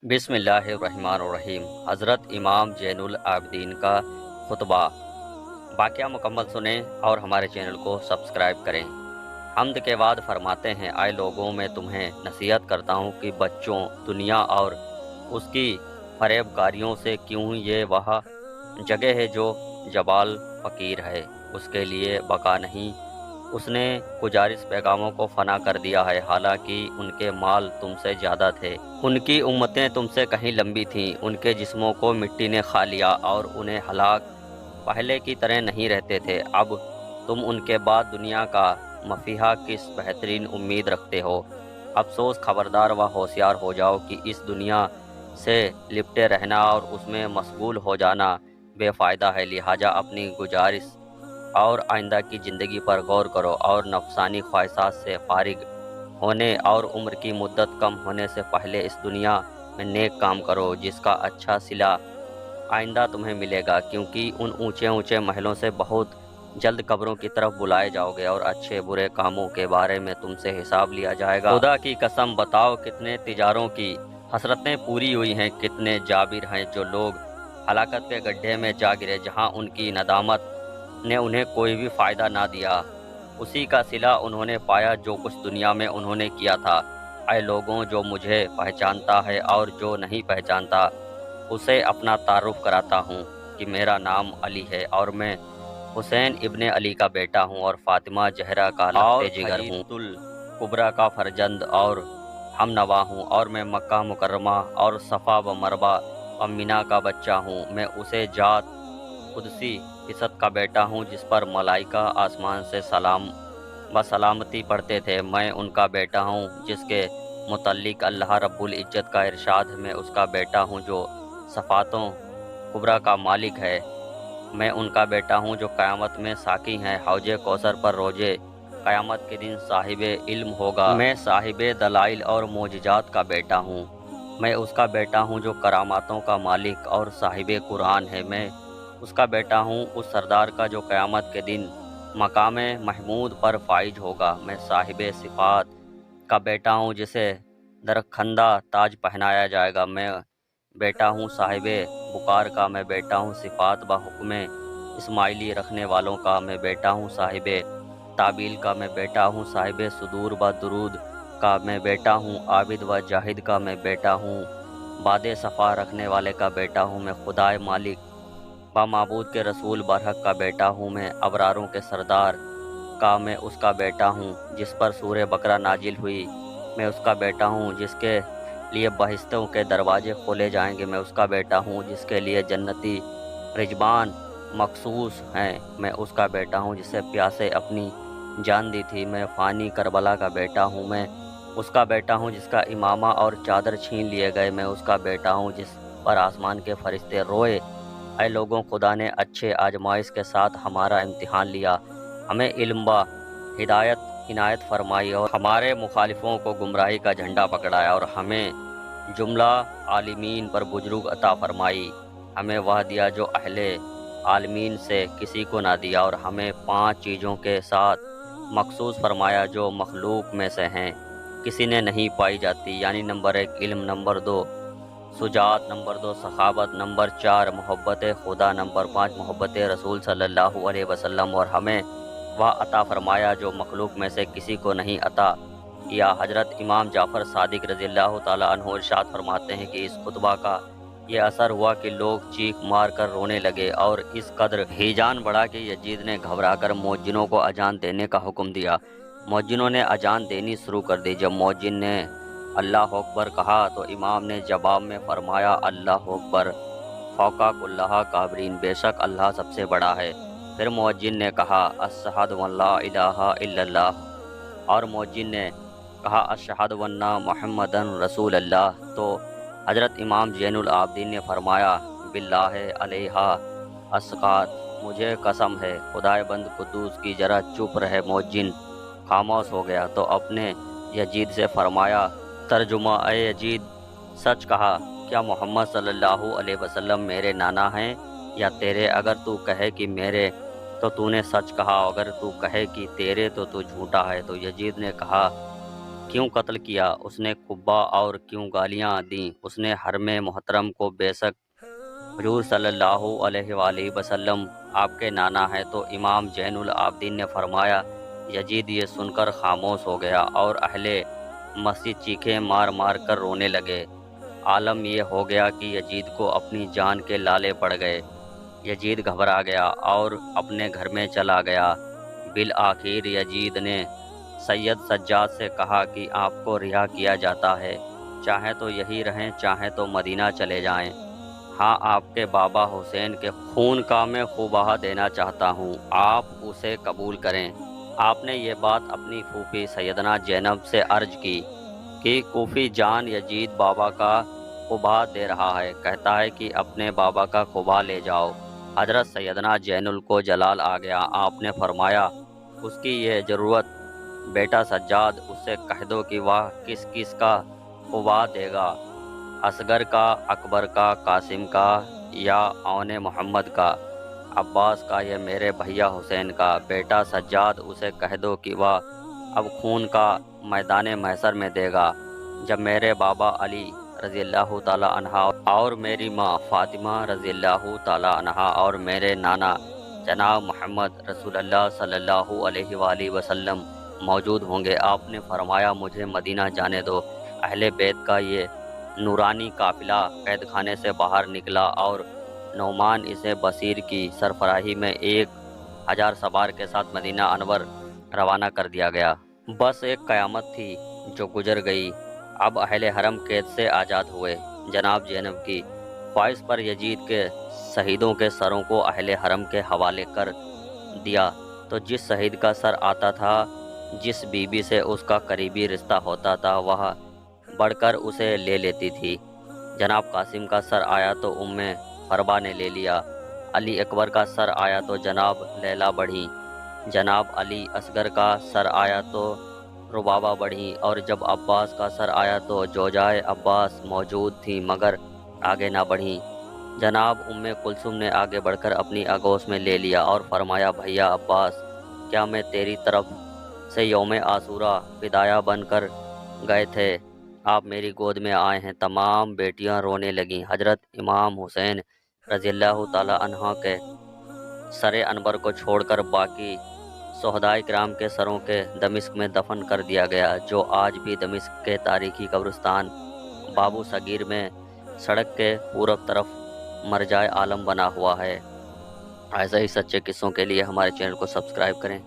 بسم اللہ الرحمن الرحیم۔ حضرت امام زین العابدین کا خطبہ۔ واقعہ مکمل سنیں اور ہمارے چینل کو سبسکرائب کریں۔ حمد کے بعد فرماتے ہیں، آئے لوگوں میں تمہیں نصیحت کرتا ہوں کہ بچوں دنیا اور اس کی فریب کاریوں سے کیوں یہ وہ جگہ ہے جو جبال فقیر ہے، اس کے لیے بقا نہیں۔ اس نے گزارش پیغاموں کو فنا کر دیا ہے، حالانکہ ان کے مال تم سے زیادہ تھے، ان کی امتیں تم سے کہیں لمبی تھیں، ان کے جسموں کو مٹی نے کھا لیا اور انہیں ہلاک پہلے کی طرح نہیں رہتے تھے۔ اب تم ان کے بعد دنیا کا مفیہا کس بہترین امید رکھتے ہو؟ افسوس، خبردار و ہوشیار ہو جاؤ کہ اس دنیا سے لپٹے رہنا اور اس میں مشغول ہو جانا بے فائدہ ہے، لہٰذا اپنی گزارش اور آئندہ کی زندگی پر غور کرو اور نفسانی خواہشات سے فارغ ہونے اور عمر کی مدت کم ہونے سے پہلے اس دنیا میں نیک کام کرو، جس کا اچھا صلہ آئندہ تمہیں ملے گا، کیونکہ ان اونچے اونچے محلوں سے بہت جلد قبروں کی طرف بلائے جاؤ گے اور اچھے برے کاموں کے بارے میں تم سے حساب لیا جائے گا۔ خدا کی قسم بتاؤ، کتنے تجاروں کی حسرتیں پوری ہوئی ہیں، کتنے جابر ہیں جو لوگ ہلاکت کے گڈھے میں جا گرے، جہاں ان کی ندامت نے انہیں کوئی بھی فائدہ نہ دیا، اسی کا صلہ انہوں نے پایا جو کچھ دنیا میں انہوں نے کیا تھا۔ اے لوگوں، جو مجھے پہچانتا ہے اور جو نہیں پہچانتا اسے اپنا تعارف کراتا ہوں کہ میرا نام علی ہے اور میں حسین ابن علی کا بیٹا ہوں اور فاطمہ زہرا کا لخت جگر ہوں، الکبریٰ کا فرزند اور ہم نوا ہوں، اور میں مکہ مکرمہ اور صفا و مروہ و مینا کا بچہ ہوں۔ میں اسے ذات قدسی فطرت کا بیٹا ہوں جس پر ملائکہ آسمان سے سلام و سلامتی پڑھتے تھے۔ میں ان کا بیٹا ہوں جس کے متعلق اللہ رب العزت کا ارشاد ہے، میں اس کا بیٹا ہوں جو صفاتوں کبریٰ کا مالک ہے۔ میں ان کا بیٹا ہوں جو قیامت میں ساقی ہیں، حوض کوثر پر روزے قیامت کے دن صاحب علم ہوگا۔ میں صاحب دلائل اور معجزات کا بیٹا ہوں۔ میں اس کا بیٹا ہوں جو کراماتوں کا مالک اور صاحب قرآن ہے۔ میں اس کا بیٹا ہوں اس سردار کا جو قیامت کے دن مقام محمود پر فائز ہوگا۔ میں صاحب صفات کا بیٹا ہوں جسے درخندہ تاج پہنایا جائے گا۔ میں بیٹا ہوں صاحب بکار کا، میں بیٹا ہوں صفات و حکم اسماعیلی رکھنے والوں کا، میں بیٹا ہوں صاحب تعبیل کا، میں بیٹا ہوں صاحب صدور و درود کا، میں بیٹا ہوں عابد و جاہد کا، میں بیٹا ہوں باد صفا رکھنے والے کا بیٹا ہوں۔ میں خدائے مالک و معبود کے رسول برحق کا بیٹا ہوں۔ میں ابراروں کے سردار کا، میں اس کا بیٹا ہوں جس پر سورہ بقرہ نازل ہوئی۔ میں اس کا بیٹا ہوں جس کے لیے بہشتوں کے دروازے کھولے جائیں گے۔ میں اس کا بیٹا ہوں جس کے لیے جنتی رضوان مخصوص ہیں۔ میں اس کا بیٹا ہوں جسے پیاسے اپنی جان دی تھی۔ میں فانی کربلا کا بیٹا ہوں۔ میں اس کا بیٹا ہوں جس کا امامہ اور چادر چھین لیے گئے۔ میں اس کا بیٹا ہوں جس پر آسمان کے فرشتے روئے۔ اے لوگوں، خدا نے اچھے آزمائش کے ساتھ ہمارا امتحان لیا، ہمیں علم و ہدایت عنایت فرمائی اور ہمارے مخالفوں کو گمراہی کا جھنڈا پکڑایا، اور ہمیں جملہ عالمین پر بزرگ عطا فرمائی۔ ہمیں وہ دیا جو اہل عالمین سے کسی کو نہ دیا، اور ہمیں 5 چیزوں کے ساتھ مخصوص فرمایا جو مخلوق میں سے ہیں کسی نے نہیں پائی جاتی، یعنی نمبر 1 علم، نمبر 2 شجاعت، نمبر 2 سخاوت، نمبر 4 محبت خدا، نمبر 5 محبت رسول صلی اللہ علیہ وسلم، اور ہمیں وہ عطا فرمایا جو مخلوق میں سے کسی کو نہیں عطا کیا۔ حضرت امام جعفر صادق رضی اللہ تعالیٰ عنہ ارشاد فرماتے ہیں کہ اس خطبہ کا یہ اثر ہوا کہ لوگ چیخ مار کر رونے لگے، اور اس قدر ہیجان بڑھا کہ یزید نے گھبرا کر مؤذنوں کو اذان دینے کا حکم دیا۔ مؤذنوں نے اذان دینی شروع کر دی۔ جب مؤذن نے اللہ اکبر کہا تو امام نے جواب میں فرمایا، اللہ اکبر فوق کل کابرین، بے شک اللہ سب سے بڑا ہے۔ پھر مؤذن نے کہا، اشہد ان لا الہ الا اللہ، اور مؤذن نے کہا، اشہد ان محمدن رسول اللہ۔ تو حضرت امام زین العابدین نے فرمایا، باللہ علیہ اسقات، مجھے قسم ہے خدائے بند قدوس کی، ذرا چپ رہے۔ مؤذن خاموش ہو گیا تو اپنے یزید سے فرمایا، ترجمہ، اے یزید، سچ کہا، کیا محمد صلی اللہ علیہ وسلم میرے نانا ہیں یا تیرے؟ اگر تو کہے کہ میرے تو تو نے سچ کہا، اگر تو کہے کہ تیرے تو تو جھوٹا ہے۔ تو یزید نے کہا، کیوں قتل کیا اس نے قبا اور کیوں گالیاں دیں اس نے حرم محترم کو؟ بے شک حضور صلی اللہ علیہ وآلہ وسلم آپ کے نانا ہے۔ تو امام زین العابدین نے فرمایا۔ یزید یہ سن کر خاموش ہو گیا اور اہل مسجد چیخیں مار مار کر رونے لگے۔ عالم یہ ہو گیا کہ یزید کو اپنی جان کے لالے پڑ گئے۔ یزید گھبرا گیا اور اپنے گھر میں چلا گیا۔ بالآخر یزید نے سید سجاد سے کہا کہ آپ کو رہا کیا جاتا ہے، چاہے تو یہی رہیں چاہے تو مدینہ چلے جائیں۔ ہاں، آپ کے بابا حسین کے خون کا میں خوبہ دینا چاہتا ہوں، آپ اسے قبول کریں۔ آپ نے یہ بات اپنی پھوپھی سیدنا زینب سے عرض کی کہ کوفی جان یزید بابا کا قبا دے رہا ہے، کہتا ہے کہ اپنے بابا کا قبا لے جاؤ۔ حضرت سیدنا زین کو جلال آ گیا۔ آپ نے فرمایا اس کی یہ ضرورت بیٹا سجاد، اس سے کہہ دو کہ وہ کس کس کا قبا دے گا، اصغر کا، اکبر کا، قاسم کا یا اون محمد کا، عباس کا یا میرے بھیا حسین کا۔ بیٹا سجاد اسے کہہ دو کہ وہ اب خون کا میدان محشر میں دے گا، جب میرے بابا علی رضی اللہ تعالی عنہ اور میری ماں فاطمہ رضی اللہ تعالی عنہ اور میرے نانا جناب محمد رسول اللہ صلی اللہ علیہ وآلہ وسلم موجود ہوں گے۔ آپ نے فرمایا مجھے مدینہ جانے دو۔ اہل بیت کا یہ نورانی قافلہ قید خانے سے باہر نکلا اور نعمان اسے بصیر کی سربراہی میں 1000 سوار کے ساتھ مدینہ انور روانہ کر دیا گیا۔ بس ایک قیامت تھی جو گزر گئی۔ اب اہل حرم قید سے آزاد ہوئے۔ جناب زینب کی خواہش پر یزید کے شہیدوں کے سروں کو اہل حرم کے حوالے کر دیا، تو جس شہید کا سر آتا تھا، جس بیوی سے اس کا قریبی رشتہ ہوتا تھا، وہ بڑھ کر اسے لے لیتی تھی۔ جناب قاسم کا سر آیا تو فربا نے لے لیا۔ علی اکبر کا سر آیا تو جناب لیلا بڑھی۔ جناب علی اصغر کا سر آیا تو ربابہ بڑھی، اور جب عباس کا سر آیا تو زوجائے عباس موجود تھیں مگر آگے نہ بڑھیں۔ جناب کلثوم نے آگے بڑھ کر اپنی آگوش میں لے لیا اور فرمایا بھیا عباس، کیا میں تیری طرف سے یوم عاشورہ فدایہ بن کر گئے تھے؟ آپ میری گود میں آئے ہیں۔ تمام بیٹیاں رونے لگیں۔ حضرت امام حسین رضی اللہ تعالی عنہ کے سر انور کو چھوڑ کر باقی شہدائے کرام کے سروں کے دمشق میں دفن کر دیا گیا، جو آج بھی دمشق کے تاریخی قبرستان بابو صغیر میں سڑک کے پورب طرف مرجع عالم بنا ہوا ہے۔ ایسے ہی سچے قصوں کے لیے ہمارے چینل کو سبسکرائب کریں۔